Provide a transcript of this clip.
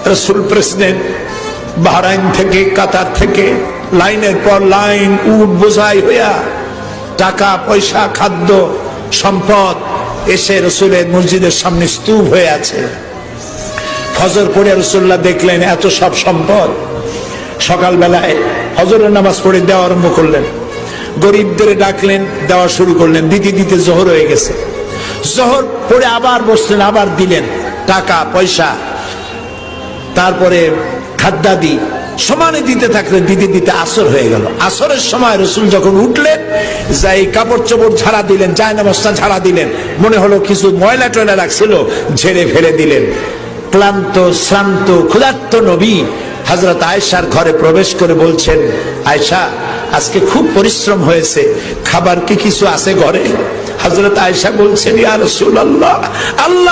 রাসূল president Bahrain থেকে, কাতার থেকে লাইনের পর লাইন, উট বোঝাই হইয়া টাকা পয়সা খাদ্য সম্পদ এসে রসুলের মসজিদের সামনে স্তূপ হয়ে আছে। ফজর পড়ে রাসূলুল্লাহ দেখলেন এত সব সম্পদ। সকালবেলায় ফজরের নামাজ পড়ে দেওয়া আরম্ভ করলেন, গরিবদের ডাকলেন, দেওয়া শুরু করলেন। দিতে দিতে জোহর হয়ে গেছে। জোহর পড়ে আবার বসলেন, আবার দিলেন টাকা পয়সা, তারপরে খাদ্যাদি সমানে দিতে থাকলেন। দিতে দিতে আসর হয়ে গেল। আসরের সময় রসুল যখন উঠলেন, যাই কাপড় চোপড় ঝাড়া দিলেন, জায়নামাজটা ঝাড়া দিলেন, মনে হলো কিছু ময়লা টয়লা রাখছিল, ঝেড়ে ফেলে দিলেন। ক্লান্ত শ্রান্ত ক্ষুধার্ত নবী হযরত আয়েশার ঘরে প্রবেশ করে বলছেন, আয়েশা আজকে খুব পরিশ্রম হয়েছে, খাবার কি কিছু আছে ঘরে? হযরত আয়েশা বলছেন, ইয়া রাসূলুল্লাহ, আল্লাহ